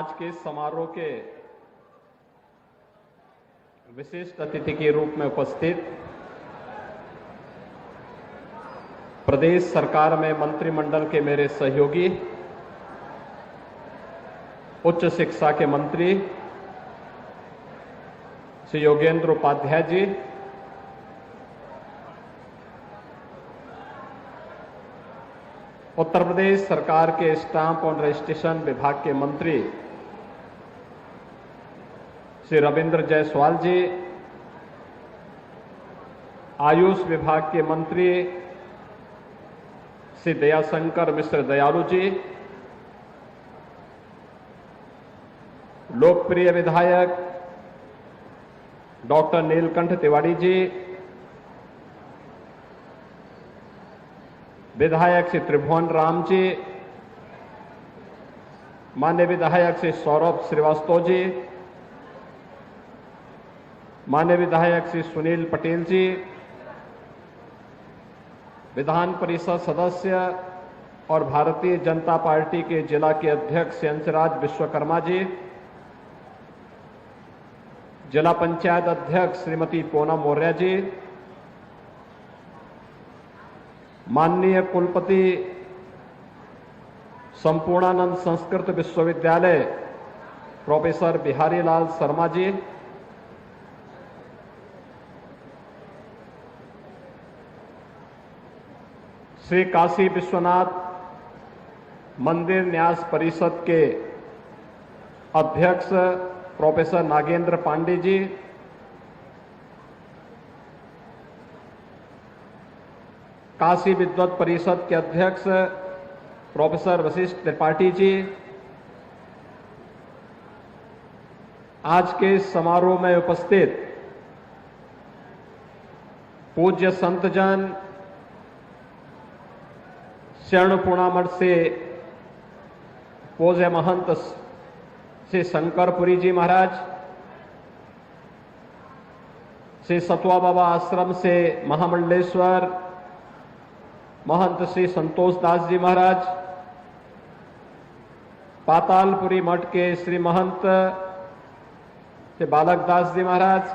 आज के समारोह के विशिष्ट अतिथि के रूप में उपस्थित प्रदेश सरकार में मंत्रिमंडल के मेरे सहयोगी, उच्च शिक्षा के मंत्री श्री योगेंद्र उपाध्याय जी, उत्तर प्रदेश सरकार के स्टाम्प और रजिस्ट्रेशन विभाग के मंत्री श्री रविंद्र जायसवाल जी, आयुष विभाग के मंत्री श्री दयाशंकर मिश्र दयालु जी, लोकप्रिय विधायक डॉक्टर नीलकंठ तिवारी जी, विधायक श्री त्रिभुवन राम जी, माननीय विधायक श्री सौरभ श्रीवास्तव जी, माननीय विधायक श्री सुनील पटेल जी, विधान परिषद सदस्य और भारतीय जनता पार्टी के जिला के अध्यक्ष अंशराज विश्वकर्मा जी, जिला पंचायत अध्यक्ष श्रीमती पूनम मौर्य जी, माननीय कुलपति संपूर्णानंद संस्कृत विश्वविद्यालय प्रोफेसर बिहारी लाल शर्मा जी, श्री काशी विश्वनाथ मंदिर न्यास परिषद के अध्यक्ष प्रोफेसर नागेंद्र पांडे जी, काशी विद्वत परिषद के अध्यक्ष प्रोफेसर वशिष्ठ त्रिपाठी जी, आज के समारोह में उपस्थित पूज्य संतजन, शरणपुणा मठ से पूज्य महंत श्री शंकरपुरी जी महाराज, श्री सतवा बाबा आश्रम से महामंडलेश्वर महंत श्री संतोष दास जी महाराज, पातालपुरी मठ के श्री महंत श्री बालक दास जी महाराज,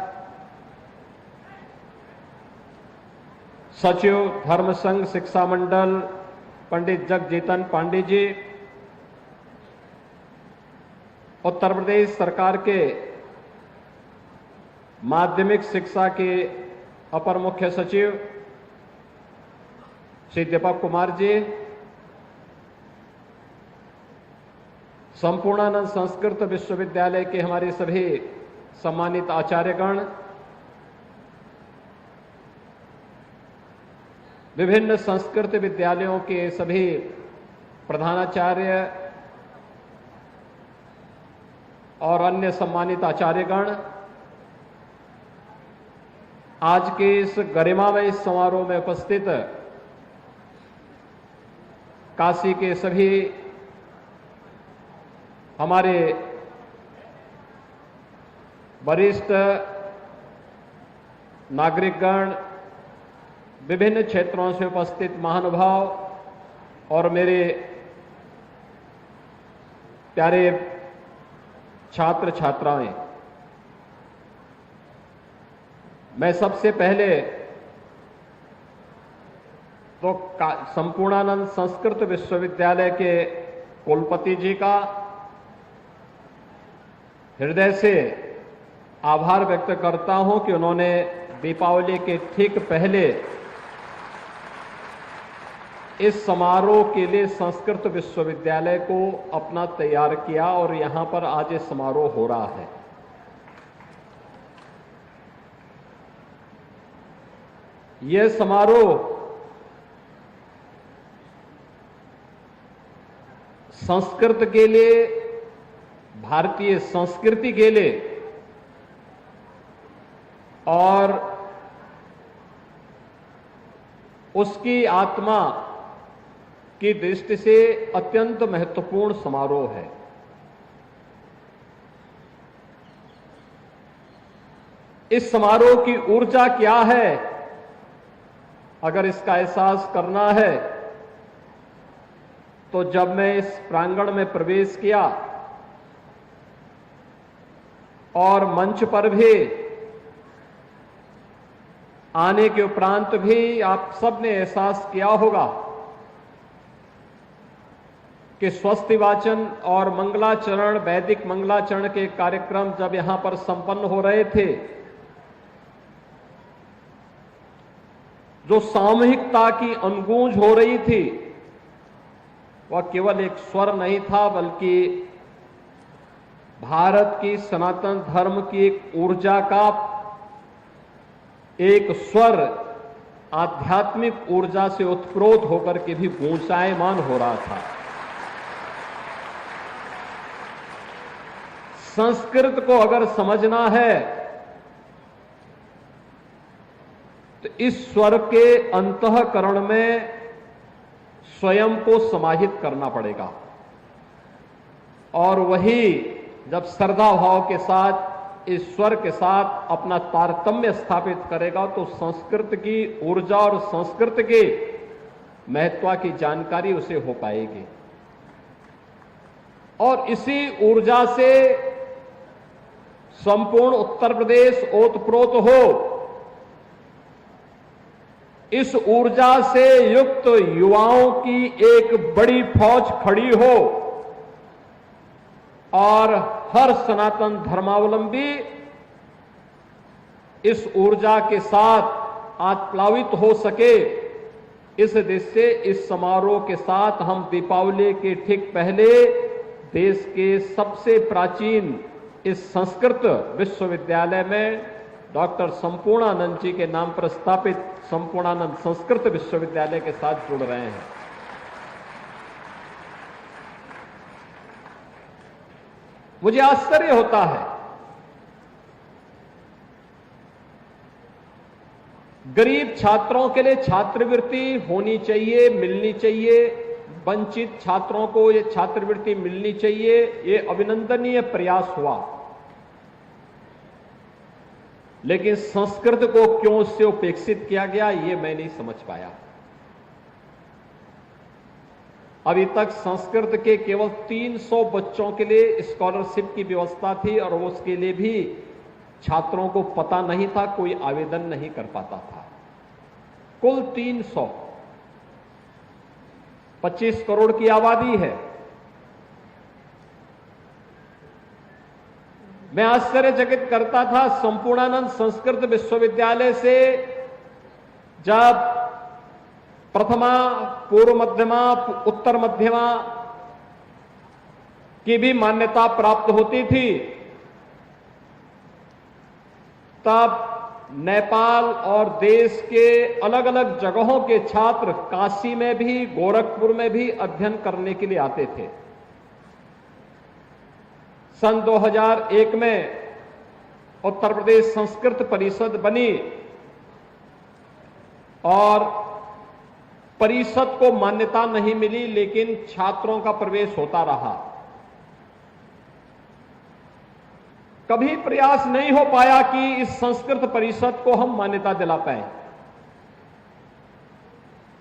सचिव धर्म संघ शिक्षा मंडल पंडित जगजीतन पांडे जी, उत्तर प्रदेश सरकार के माध्यमिक शिक्षा के अपर मुख्य सचिव श्री दीपक कुमार जी, संपूर्णानंद संस्कृत विश्वविद्यालय के हमारे सभी सम्मानित आचार्यगण, विभिन्न संस्कृत विद्यालयों के सभी प्रधानाचार्य और अन्य सम्मानित आचार्यगण, आज के इस गरिमामय समारोह में उपस्थित काशी के सभी हमारे वरिष्ठ नागरिकगण, विभिन्न क्षेत्रों से उपस्थित महानुभाव और मेरे प्यारे छात्र छात्राएं, मैं सबसे पहले तो संपूर्णानंद संस्कृत विश्वविद्यालय के कुलपति जी का हृदय से आभार व्यक्त करता हूं कि उन्होंने दीपावली के ठीक पहले इस समारोह के लिए संस्कृत विश्वविद्यालय को अपना तैयार किया और यहां पर आज ये समारोह हो रहा है। यह समारोह संस्कृत के लिए, भारतीय संस्कृति के लिए और उसकी आत्मा की दृष्टि से अत्यंत महत्वपूर्ण समारोह है। इस समारोह की ऊर्जा क्या है, अगर इसका एहसास करना है तो जब मैं इस प्रांगण में प्रवेश किया और मंच पर भी आने के उपरांत भी आप सबने एहसास किया होगा कि स्वस्ति वाचन और मंगलाचरण, वैदिक मंगलाचरण के कार्यक्रम जब यहां पर संपन्न हो रहे थे, जो सामूहिकता की अनगूंज हो रही थी, वह केवल एक स्वर नहीं था, बल्कि भारत की सनातन धर्म की एक ऊर्जा का एक स्वर आध्यात्मिक ऊर्जा से उत्प्रोत होकर के भी गूंजायमान हो रहा था। संस्कृत को अगर समझना है तो इस स्वर के अंतःकरण में स्वयं को समाहित करना पड़ेगा, और वही जब श्रद्धा भाव के साथ इस स्वर के साथ अपना तारतम्य स्थापित करेगा तो संस्कृत की ऊर्जा और संस्कृत के महत्व की जानकारी उसे हो पाएगी। और इसी ऊर्जा से संपूर्ण उत्तर प्रदेश ओतप्रोत हो, इस ऊर्जा से युक्त युवाओं की एक बड़ी फौज खड़ी हो और हर सनातन धर्मावलंबी इस ऊर्जा के साथ आप्लावित हो सके। इस देश से इस समारोह के साथ हम दीपावली के ठीक पहले देश के सबसे प्राचीन इस संस्कृत विश्वविद्यालय में डॉक्टर संपूर्णानंद जी के नाम पर स्थापित संपूर्णानंद संस्कृत विश्वविद्यालय के साथ जुड़ रहे हैं। मुझे आश्चर्य होता है, गरीब छात्रों के लिए छात्रवृत्ति होनी चाहिए, मिलनी चाहिए, वंचित छात्रों को ये छात्रवृत्ति मिलनी चाहिए, ये अभिनंदनीय प्रयास हुआ, लेकिन संस्कृत को क्यों उससे उपेक्षित किया गया, ये मैं नहीं समझ पाया। अभी तक संस्कृत के केवल 300 बच्चों के लिए स्कॉलरशिप की व्यवस्था थी, और उसके लिए भी छात्रों को पता नहीं था, कोई आवेदन नहीं कर पाता था। कुल 300, 25 करोड़ की आबादी है। मैं आश्चर्यचकित करता था, संपूर्णानंद संस्कृत विश्वविद्यालय से जब प्रथमा, पूर्व मध्यमा, उत्तर मध्यमा की भी मान्यता प्राप्त होती थी, तब नेपाल और देश के अलग अलग जगहों के छात्र काशी में भी, गोरखपुर में भी अध्ययन करने के लिए आते थे। सन 2001 में उत्तर प्रदेश संस्कृत परिषद बनी और परिषद को मान्यता नहीं मिली, लेकिन छात्रों का प्रवेश होता रहा। कभी प्रयास नहीं हो पाया कि इस संस्कृत परिषद को हम मान्यता दिला पाए।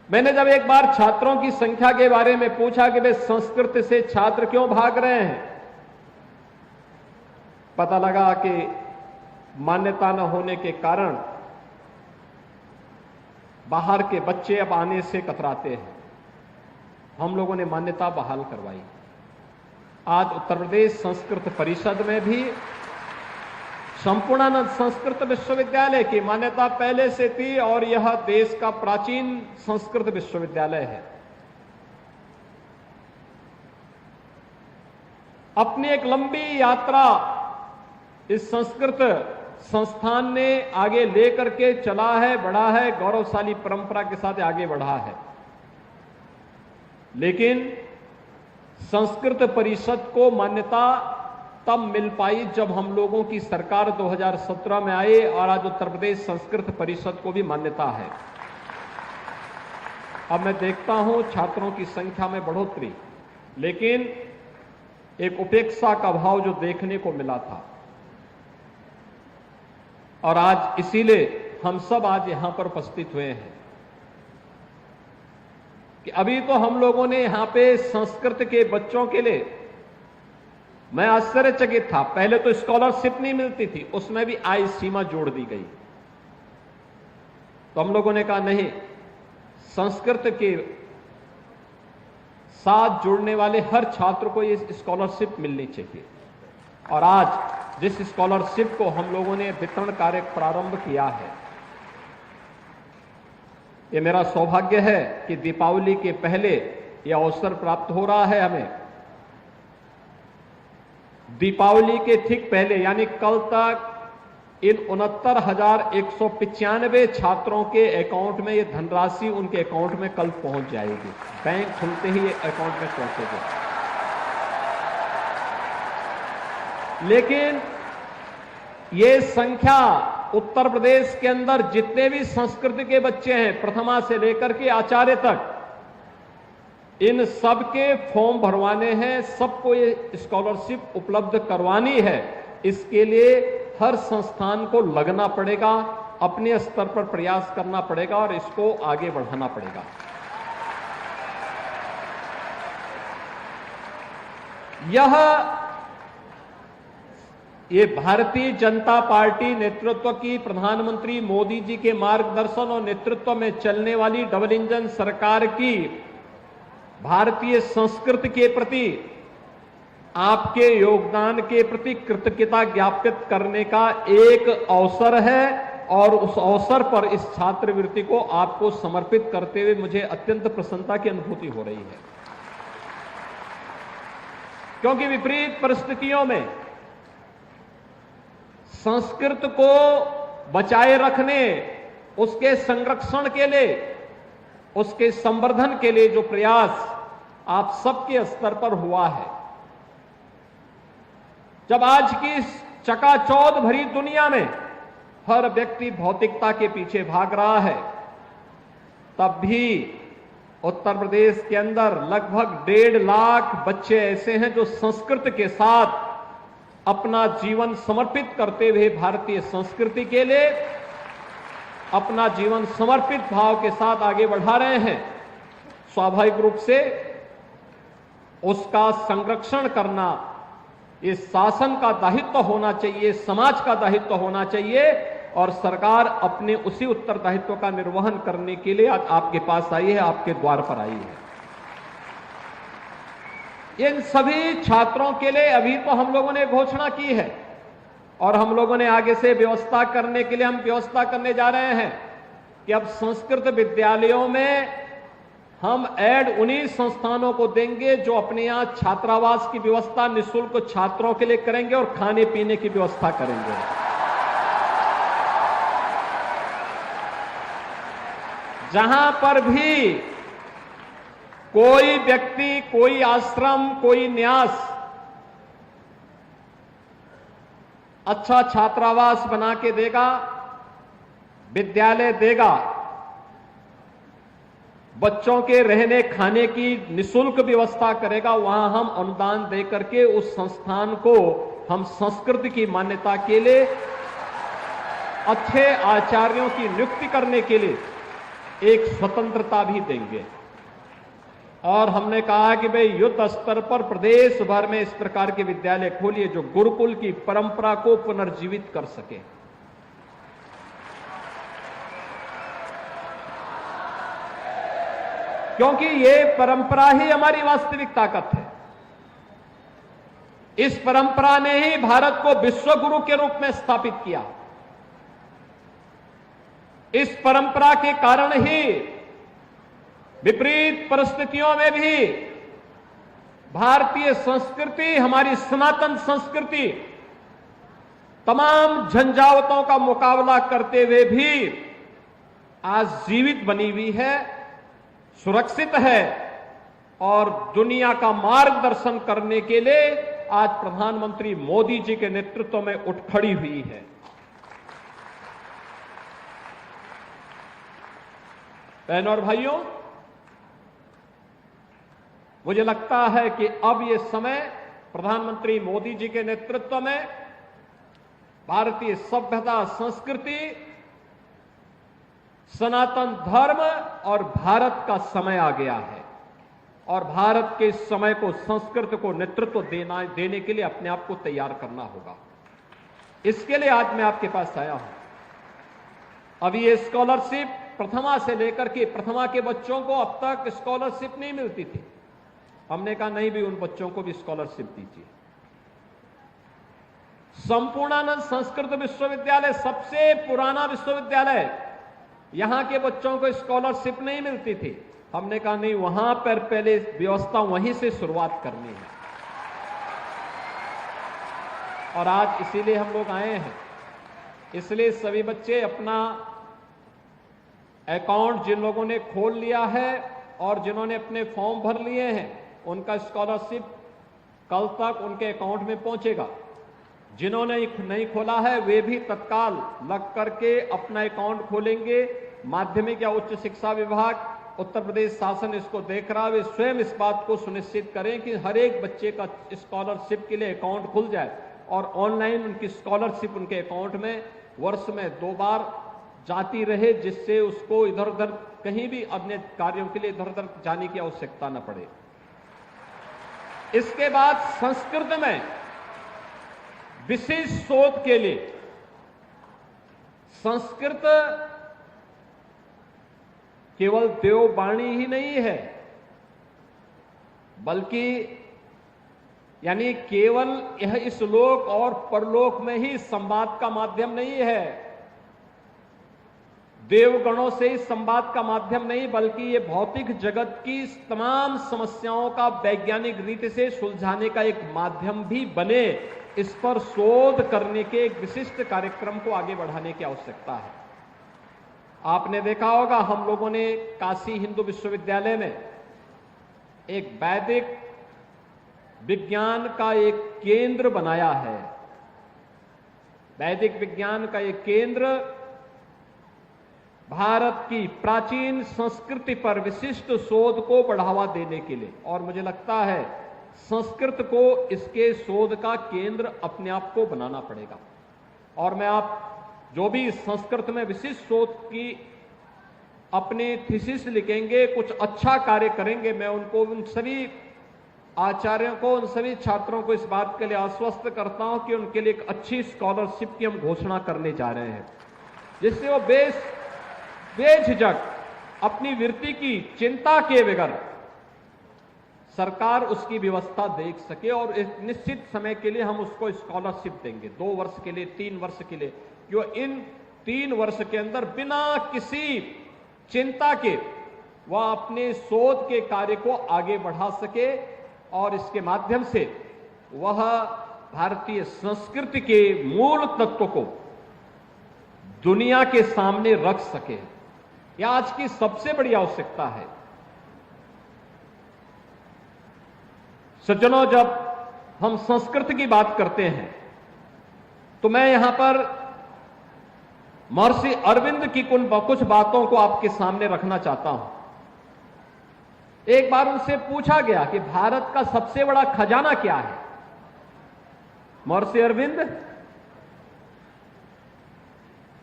मैंने जब एक बार छात्रों की संख्या के बारे में पूछा कि वे संस्कृत से छात्र क्यों भाग रहे हैं, पता लगा कि मान्यता न होने के कारण बाहर के बच्चे अब आने से कतराते हैं। हम लोगों ने मान्यता बहाल करवाई। आज उत्तर प्रदेश संस्कृत परिषद में भी संपूर्णानंद संस्कृत विश्वविद्यालय की मान्यता पहले से थी, और यह देश का प्राचीन संस्कृत विश्वविद्यालय है। अपनी एक लंबी यात्रा इस संस्कृत संस्थान ने आगे लेकर के चला है, बढ़ा है, गौरवशाली परंपरा के साथ आगे बढ़ा है। लेकिन संस्कृत परिषद को मान्यता तब मिल पाई जब हम लोगों की सरकार 2017 में आई, और आज उत्तर प्रदेश संस्कृत परिषद को भी मान्यता है। अब मैं देखता हूं छात्रों की संख्या में बढ़ोतरी, लेकिन एक उपेक्षा का भाव जो देखने को मिला था। और आज इसीलिए हम सब आज यहां पर उपस्थित हुए हैं कि अभी तो हम लोगों ने यहां पे संस्कृत के बच्चों के लिए मैं आश्चर्यचकित था। पहले तो स्कॉलरशिप नहीं मिलती थी, उसमें भी आय सीमा जोड़ दी गई। तो हम लोगों ने कहा नहीं, संस्कृत के साथ जुड़ने वाले हर छात्र को ये स्कॉलरशिप मिलनी चाहिए। और आज जिस स्कॉलरशिप को हम लोगों ने वितरण कार्य प्रारंभ किया है, ये मेरा सौभाग्य है कि दीपावली के पहले यह अवसर प्राप्त हो रहा है हमें। दीपावली के ठीक पहले यानी कल तक इन 69,195 छात्रों के अकाउंट में ये धनराशि उनके अकाउंट में कल पहुंच जाएगी। बैंक खुलते ही ये अकाउंट में पहुंचेगी। लेकिन ये संख्या उत्तर प्रदेश के अंदर जितने भी संस्कृत के बच्चे हैं, प्रथमा से लेकर के आचार्य तक, इन सबके फॉर्म भरवाने हैं, सबको ये स्कॉलरशिप उपलब्ध करवानी है। इसके लिए हर संस्थान को लगना पड़ेगा, अपने स्तर पर प्रयास करना पड़ेगा और इसको आगे बढ़ाना पड़ेगा। ये भारतीय जनता पार्टी नेतृत्व की, प्रधानमंत्री मोदी जी के मार्गदर्शन और नेतृत्व में चलने वाली डबल इंजन सरकार की भारतीय संस्कृति के प्रति, आपके योगदान के प्रति कृतज्ञता ज्ञापित करने का एक अवसर है। और उस अवसर पर इस छात्रवृत्ति को आपको समर्पित करते हुए मुझे अत्यंत प्रसन्नता की अनुभूति हो रही है। क्योंकि विपरीत परिस्थितियों में संस्कृत को बचाए रखने, उसके संरक्षण के लिए, उसके संवर्धन के लिए जो प्रयास आप सबके स्तर पर हुआ है, जब आज की इस चकाचौंध भरी दुनिया में हर व्यक्ति भौतिकता के पीछे भाग रहा है, तब भी उत्तर प्रदेश के अंदर लगभग 1.5 लाख बच्चे ऐसे हैं जो संस्कृत के साथ अपना जीवन समर्पित करते हुए भारतीय संस्कृति के लिए अपना जीवन समर्पित भाव के साथ आगे बढ़ा रहे हैं। स्वाभाविक रूप से उसका संरक्षण करना ये शासन का दायित्व होना चाहिए, समाज का दायित्व होना चाहिए। और सरकार अपने उसी उत्तरदायित्व का निर्वहन करने के लिए आज आपके पास आई है, आपके द्वार पर आई है। इन सभी छात्रों के लिए अभी तो हम लोगों ने घोषणा की है और हम लोगों ने आगे से व्यवस्था करने के लिए हम व्यवस्था करने जा रहे हैं कि अब संस्कृत विद्यालयों में हम ऐड उन्हीं संस्थानों को देंगे जो अपने यहां छात्रावास की व्यवस्था निःशुल्क छात्रों के लिए करेंगे और खाने पीने की व्यवस्था करेंगे। जहां पर भी कोई व्यक्ति, कोई आश्रम, कोई न्यास अच्छा छात्रावास बना के देगा, विद्यालय देगा, बच्चों के रहने खाने की निःशुल्क व्यवस्था करेगा, वहां हम अनुदान देकर के उस संस्थान को हम संस्कृत की मान्यता के लिए अच्छे आचार्यों की नियुक्ति करने के लिए एक स्वतंत्रता भी देंगे। और हमने कहा कि भाई युद्ध स्तर पर प्रदेश भर में इस प्रकार के विद्यालय खोलिए जो गुरुकुल की परंपरा को पुनर्जीवित कर सके। क्योंकि ये परंपरा ही हमारी वास्तविक ताकत है। इस परंपरा ने ही भारत को विश्व गुरु के रूप में स्थापित किया। इस परंपरा के कारण ही विपरीत परिस्थितियों में भी भारतीय संस्कृति, हमारी सनातन संस्कृति तमाम झंझावतों का मुकाबला करते हुए भी आज जीवित बनी हुई है, सुरक्षित है और दुनिया का मार्गदर्शन करने के लिए आज प्रधानमंत्री मोदी जी के नेतृत्व में उठ खड़ी हुई है। बहनों और भाइयों, मुझे लगता है कि अब ये समय प्रधानमंत्री मोदी जी के नेतृत्व में भारतीय सभ्यता, संस्कृति, सनातन धर्म और भारत का समय आ गया है। और भारत के इस समय को, संस्कृत को नेतृत्व देने के लिए अपने आप को तैयार करना होगा। इसके लिए आज मैं आपके पास आया हूं। अभी ये स्कॉलरशिप प्रथमा से लेकर के, प्रथमा के बच्चों को अब तक स्कॉलरशिप नहीं मिलती थी। हमने कहा नहीं भी, उन बच्चों को भी स्कॉलरशिप दीजिए। संपूर्णानंद संस्कृत विश्वविद्यालय सबसे पुराना विश्वविद्यालय, यहां के बच्चों को स्कॉलरशिप नहीं मिलती थी। हमने कहा नहीं, वहां पर पहले व्यवस्था वहीं से शुरुआत करनी है। और आज इसीलिए हम लोग आए हैं। इसलिए सभी बच्चे अपना अकाउंट जिन लोगों ने खोल लिया है और जिन्होंने अपने फॉर्म भर लिए हैं, उनका स्कॉलरशिप कल तक उनके अकाउंट में पहुंचेगा। जिन्होंने नहीं खोला है वे भी तत्काल लग करके अपना अकाउंट खोलेंगे। माध्यमिक या उच्च शिक्षा विभाग, उत्तर प्रदेश शासन इसको देख रहा है। वे स्वयं इस बात को सुनिश्चित करें कि हर एक बच्चे का स्कॉलरशिप के लिए अकाउंट खुल जाए और ऑनलाइन उनकी स्कॉलरशिप उनके अकाउंट में वर्ष में 2 बार जाती रहे, जिससे उसको इधर उधर कहीं भी अन्य कार्यों के लिए इधर उधर जाने की आवश्यकता न पड़े। इसके बाद संस्कृत में विशेष शोध के लिए, संस्कृत केवल देववाणी ही नहीं है, बल्कि यानी केवल यह इस लोक और परलोक में ही संवाद का माध्यम नहीं है, देवगणों से ही संवाद का माध्यम नहीं, बल्कि ये भौतिक जगत की तमाम समस्याओं का वैज्ञानिक रीति से सुलझाने का एक माध्यम भी बने। इस पर शोध करने के एक विशिष्ट कार्यक्रम को आगे बढ़ाने की आवश्यकता है। आपने देखा होगा, हम लोगों ने काशी हिंदू विश्वविद्यालय में एक वैदिक विज्ञान का एक केंद्र बनाया है। वैदिक विज्ञान का एक केंद्र भारत की प्राचीन संस्कृति पर विशिष्ट शोध को बढ़ावा देने के लिए, और मुझे लगता है संस्कृत को इसके शोध का केंद्र अपने आप को बनाना पड़ेगा। और मैं आप जो भी संस्कृत में विशिष्ट शोध की अपने थीसिस लिखेंगे, कुछ अच्छा कार्य करेंगे, मैं उनको, उन सभी आचार्यों को, उन सभी छात्रों को इस बात के लिए आश्वस्त करता हूं कि उनके लिए एक अच्छी स्कॉलरशिप की हम घोषणा करने जा रहे हैं, जिससे वो बेझिझक अपनी वृत्ति की चिंता के बगैर सरकार उसकी व्यवस्था देख सके। और एक निश्चित समय के लिए हम उसको स्कॉलरशिप देंगे, 2 वर्ष के लिए, 3 वर्ष के लिए, जो इन 3 वर्ष के अंदर बिना किसी चिंता के वह अपने शोध के कार्य को आगे बढ़ा सके और इसके माध्यम से वह भारतीय संस्कृति के मूल तत्व को दुनिया के सामने रख सके। यह आज की सबसे बड़ी आवश्यकता है। सज्जनों, जब हम संस्कृत की बात करते हैं तो मैं यहां पर महर्षि अरविंद की कुछ बातों को आपके सामने रखना चाहता हूं। एक बार उनसे पूछा गया कि भारत का सबसे बड़ा खजाना क्या है। महर्षि अरविंद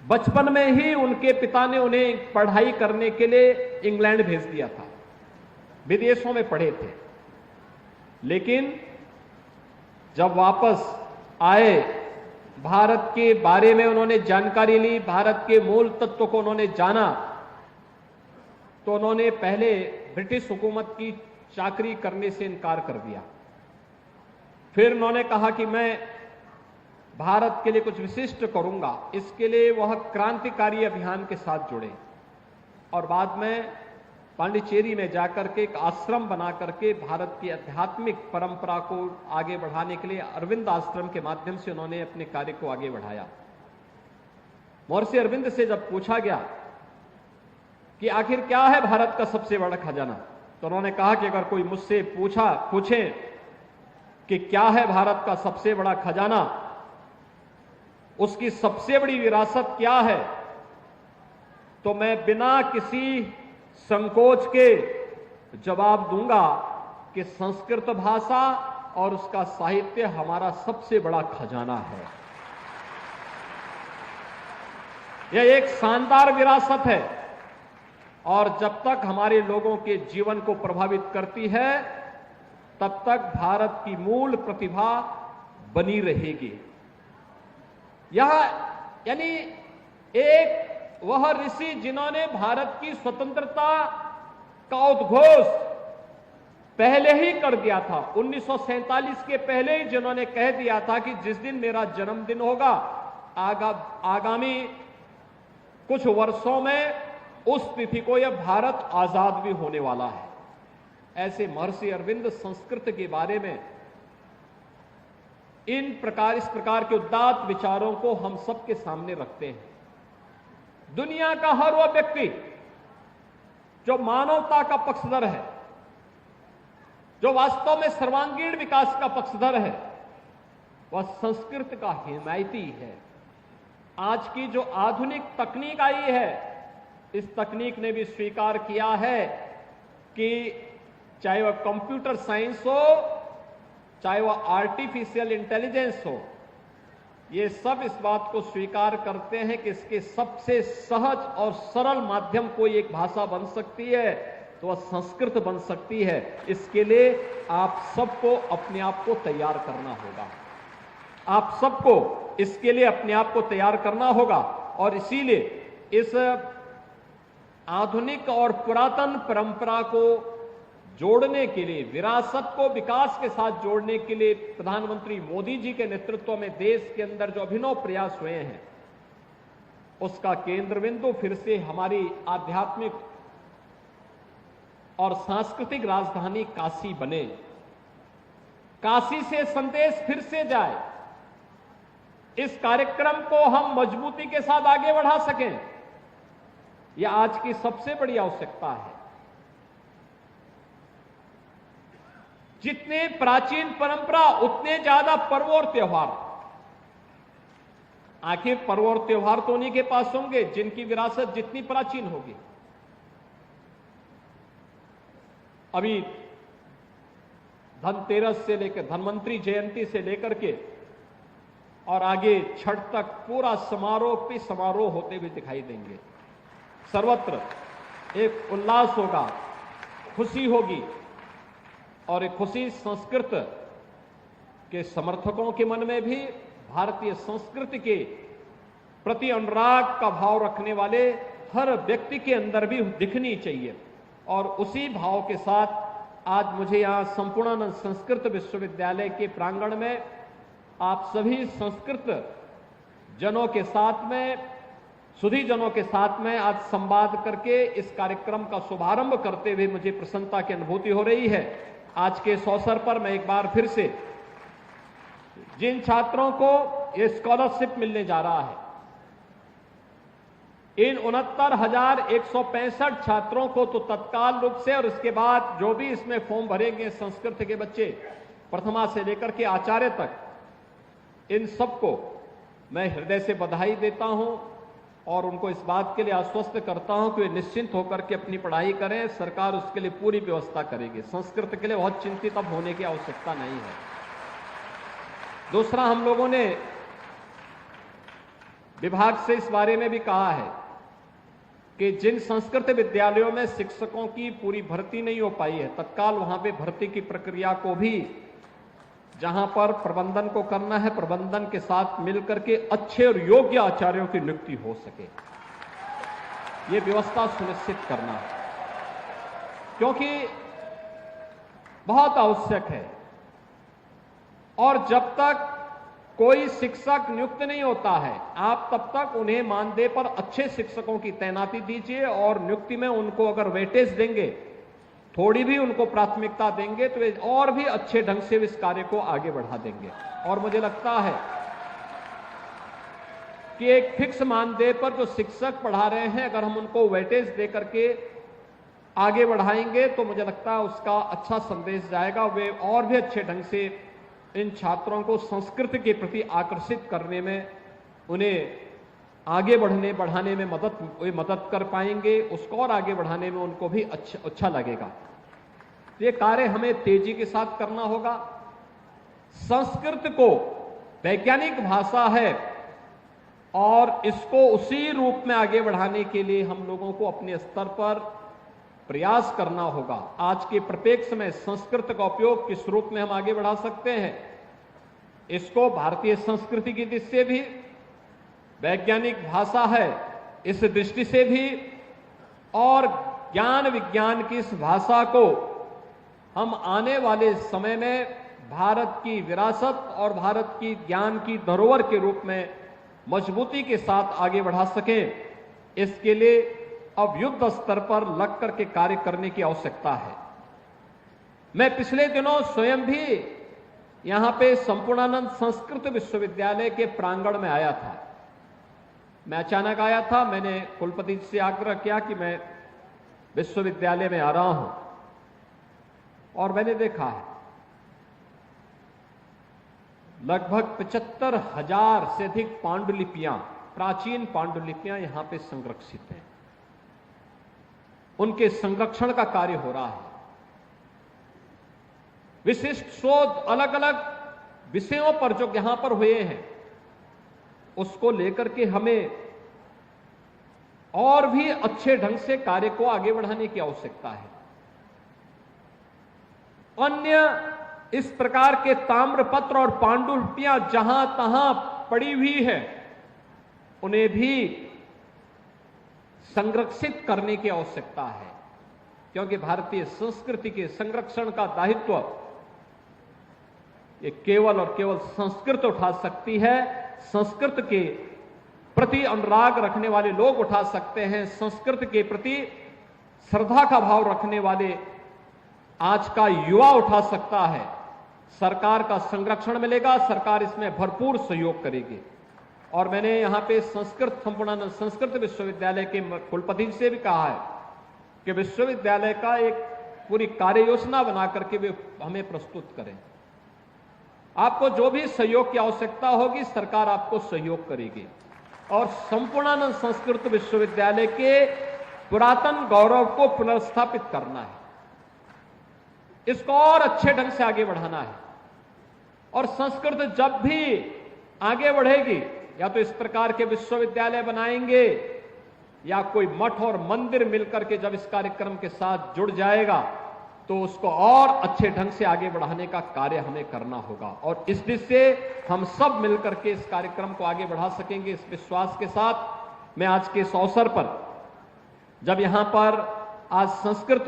बचपन में ही उनके पिता ने उन्हें पढ़ाई करने के लिए इंग्लैंड भेज दिया था, विदेशों में पढ़े थे। लेकिन जब वापस आए, भारत के बारे में उन्होंने जानकारी ली, भारत के मूल तत्व को उन्होंने जाना, तो उन्होंने पहले ब्रिटिश हुकूमत की चाकरी करने से इनकार कर दिया। फिर उन्होंने कहा कि मैं भारत के लिए कुछ विशिष्ट करूंगा। इसके लिए वह क्रांतिकारी अभियान के साथ जुड़े और बाद में पांडिचेरी में जाकर के एक आश्रम बना करके भारत की आध्यात्मिक परंपरा को आगे बढ़ाने के लिए अरविंद आश्रम के माध्यम से उन्होंने अपने कार्य को आगे बढ़ाया। महर्षि अरविंद से जब पूछा गया कि आखिर क्या है भारत का सबसे बड़ा खजाना, तो उन्होंने कहा कि अगर कोई मुझसे पूछे कि क्या है भारत का सबसे बड़ा खजाना, उसकी सबसे बड़ी विरासत क्या है, तो मैं बिना किसी संकोच के जवाब दूंगा कि संस्कृत भाषा और उसका साहित्य हमारा सबसे बड़ा खजाना है। यह एक शानदार विरासत है और जब तक हमारे लोगों के जीवन को प्रभावित करती है तब तक भारत की मूल प्रतिभा बनी रहेगी। यह यानी एक वह ऋषि जिन्होंने भारत की स्वतंत्रता का उद्घोष पहले ही कर दिया था, 1947 के पहले ही जिन्होंने कह दिया था कि जिस दिन मेरा जन्मदिन होगा आगामी कुछ वर्षों में उस तिथि को यह भारत आजाद भी होने वाला है। ऐसे महर्षि अरविंद संस्कृत के बारे में इस प्रकार के उदात्त विचारों को हम सबके सामने रखते हैं। दुनिया का हर वह व्यक्ति जो मानवता का पक्षधर है, जो वास्तव में सर्वांगीण विकास का पक्षधर है, वह संस्कृत का हिमायती है। आज की जो आधुनिक तकनीक आई है, इस तकनीक ने भी स्वीकार किया है कि चाहे वह कंप्यूटर साइंस हो, चाहे वह आर्टिफिशियल इंटेलिजेंस हो, ये सब इस बात को स्वीकार करते हैं कि इसके सबसे सहज और सरल माध्यम कोई एक भाषा बन सकती है तो वह संस्कृत बन सकती है। इसके लिए आप सबको अपने आप को तैयार करना होगा। आप सबको इसके लिए अपने आप को तैयार करना होगा और इसीलिए इस आधुनिक और पुरातन परंपरा को जोड़ने के लिए, विरासत को विकास के साथ जोड़ने के लिए प्रधानमंत्री मोदी जी के नेतृत्व में देश के अंदर जो अभिनव प्रयास हुए हैं, उसका केंद्र बिंदु फिर से हमारी आध्यात्मिक और सांस्कृतिक राजधानी काशी बने। काशी से संदेश फिर से जाए, इस कार्यक्रम को हम मजबूती के साथ आगे बढ़ा सकें, यह आज की सबसे बड़ी आवश्यकता है। जितने प्राचीन परंपरा उतने ज्यादा पर्व और त्योहार। आखिर पर्व और त्योहार तो उन्हीं के पास होंगे जिनकी विरासत जितनी प्राचीन होगी। अभी धनतेरस से लेकर धन्वंतरी जयंती से लेकर के और आगे छठ तक पूरा समारोह पे समारोह होते हुए दिखाई देंगे। सर्वत्र एक उल्लास होगा, खुशी होगी और एक खुशी संस्कृत के समर्थकों के मन में भी, भारतीय संस्कृति के प्रति अनुराग का भाव रखने वाले हर व्यक्ति के अंदर भी दिखनी चाहिए। और उसी भाव के साथ आज मुझे यहां संपूर्णानंद संस्कृत विश्वविद्यालय के प्रांगण में आप सभी संस्कृत जनों के साथ में, सुधी जनों के साथ में आज संवाद करके इस कार्यक्रम का शुभारंभ करते हुए मुझे प्रसन्नता की अनुभूति हो रही है। आज के इस अवसर पर मैं एक बार फिर से जिन छात्रों को ये स्कॉलरशिप मिलने जा रहा है, इन 69,165 छात्रों को तो तत्काल रूप से और इसके बाद जो भी इसमें फॉर्म भरेंगे संस्कृत के बच्चे प्रथमा से लेकर के आचार्य तक, इन सबको मैं हृदय से बधाई देता हूं और उनको इस बात के लिए आश्वस्त करता हूं कि वे निश्चिंत होकर के अपनी पढ़ाई करें। सरकार उसके लिए पूरी व्यवस्था करेगी। संस्कृत के लिए बहुत चिंतित अब होने की आवश्यकता नहीं है। दूसरा, हम लोगों ने विभाग से इस बारे में भी कहा है कि जिन संस्कृत विद्यालयों में शिक्षकों की पूरी भर्ती नहीं हो पाई है, तत्काल वहां पे भर्ती की प्रक्रिया को भी, जहां पर प्रबंधन को करना है, प्रबंधन के साथ मिलकर के अच्छे और योग्य आचार्यों की नियुक्ति हो सके, ये व्यवस्था सुनिश्चित करना है, क्योंकि बहुत आवश्यक है। और जब तक कोई शिक्षक नियुक्त नहीं होता है, आप तब तक उन्हें मानदेय पर अच्छे शिक्षकों की तैनाती दीजिए और नियुक्ति में उनको अगर वेटेज देंगे, थोड़ी भी उनको प्राथमिकता देंगे तो वे और भी अच्छे ढंग से इस कार्य को आगे बढ़ा देंगे। और मुझे लगता है कि एक फिक्स मानदेय पर जो शिक्षक पढ़ा रहे हैं, अगर हम उनको वेटेज दे करके आगे बढ़ाएंगे तो मुझे लगता है उसका अच्छा संदेश जाएगा। वे और भी अच्छे ढंग से इन छात्रों को संस्कृत के प्रति आकर्षित करने में, उन्हें आगे बढ़ाने में मदद कर पाएंगे। उसको और आगे बढ़ाने में उनको भी अच्छा लगेगा। ये कार्य हमें तेजी के साथ करना होगा। संस्कृत को वैज्ञानिक भाषा है, और इसको उसी रूप में आगे बढ़ाने के लिए हम लोगों को अपने स्तर पर प्रयास करना होगा। आज के परिप्रेक्ष्य में संस्कृत का उपयोग किस रूप में हम आगे बढ़ा सकते हैं, इसको भारतीय संस्कृति की दृष्टि से भी, वैज्ञानिक भाषा है इस दृष्टि से भी, और ज्ञान विज्ञान की इस भाषा को हम आने वाले समय में भारत की विरासत और भारत की ज्ञान की धरोहर के रूप में मजबूती के साथ आगे बढ़ा सकें, इसके लिए अब युद्ध स्तर पर लग करके कार्य करने की आवश्यकता है। मैं पिछले दिनों स्वयं भी यहां पे संपूर्णानंद संस्कृत विश्वविद्यालय के प्रांगण में आया था। मैं अचानक आया था, मैंने कुलपति जी से आग्रह किया कि मैं विश्वविद्यालय में आ रहा हूं, और मैंने देखा है लगभग 75,000 से अधिक पांडुलिपियां, प्राचीन पांडुलिपियां यहां पे संरक्षित हैं। उनके संरक्षण का कार्य हो रहा है। विशिष्ट शोध अलग अलग विषयों पर जो यहां पर हुए हैं, उसको लेकर के हमें और भी अच्छे ढंग से कार्य को आगे बढ़ाने की आवश्यकता है। अन्य इस प्रकार के ताम्रपत्र और पांडुलिपियां जहां तहां पड़ी हुई है, उन्हें भी संरक्षित करने की आवश्यकता है, क्योंकि भारतीय संस्कृति के संरक्षण का दायित्व ये केवल और केवल संस्कृत उठा सकती है। संस्कृत के प्रति अनुराग रखने वाले लोग उठा सकते हैं। संस्कृत के प्रति श्रद्धा का भाव रखने वाले आज का युवा उठा सकता है। सरकार का संरक्षण मिलेगा, सरकार इसमें भरपूर सहयोग करेगी। और मैंने यहां पे संपूर्णानंद संस्कृत विश्वविद्यालय के कुलपति से भी कहा है कि विश्वविद्यालय का एक पूरी कार्य योजना बना करके वे हमें प्रस्तुत करें। आपको जो भी सहयोग की आवश्यकता होगी, सरकार आपको सहयोग करेगी। और संपूर्णानंद संस्कृत विश्वविद्यालय के पुरातन गौरव को पुनर्स्थापित करना है, इसको और अच्छे ढंग से आगे बढ़ाना है। और संस्कृत जब भी आगे बढ़ेगी, या तो इस प्रकार के विश्वविद्यालय बनाएंगे, या कोई मठ और मंदिर मिलकर के जब इस कार्यक्रम के साथ जुड़ जाएगा, तो उसको और अच्छे ढंग से आगे बढ़ाने का कार्य हमें करना होगा। और इस दृष्टि से हम सब मिलकर के इस कार्यक्रम को आगे बढ़ा सकेंगे, इस विश्वास के साथ मैं आज के इस अवसर पर, जब यहां पर आज संस्कृत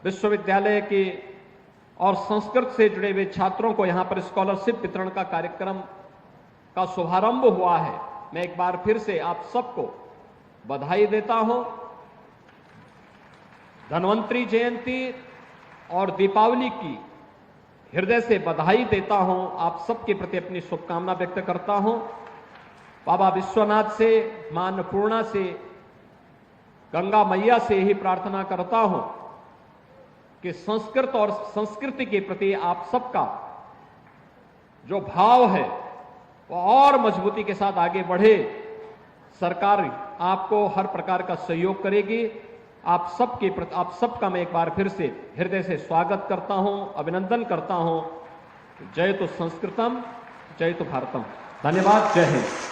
विश्वविद्यालय के और संस्कृत से जुड़े हुए छात्रों को यहां पर स्कॉलरशिप वितरण का कार्यक्रम का शुभारंभ हुआ है, मैं एक बार फिर से आप सबको बधाई देता हूं। धन्वंतरी जयंती और दीपावली की हृदय से बधाई देता हूं। आप सबके प्रति अपनी शुभकामना व्यक्त करता हूं। बाबा विश्वनाथ से, मां अन्नपूर्णा से, गंगा मैया से यही प्रार्थना करता हूं कि संस्कृत और संस्कृति के प्रति आप सबका जो भाव है वो और मजबूती के साथ आगे बढ़े। सरकार आपको हर प्रकार का सहयोग करेगी। आप सबका मैं एक बार फिर से हृदय से स्वागत करता हूं, अभिनंदन करता हूं। जय तो संस्कृतम, जय तो भारतम। धन्यवाद। जय हिंद।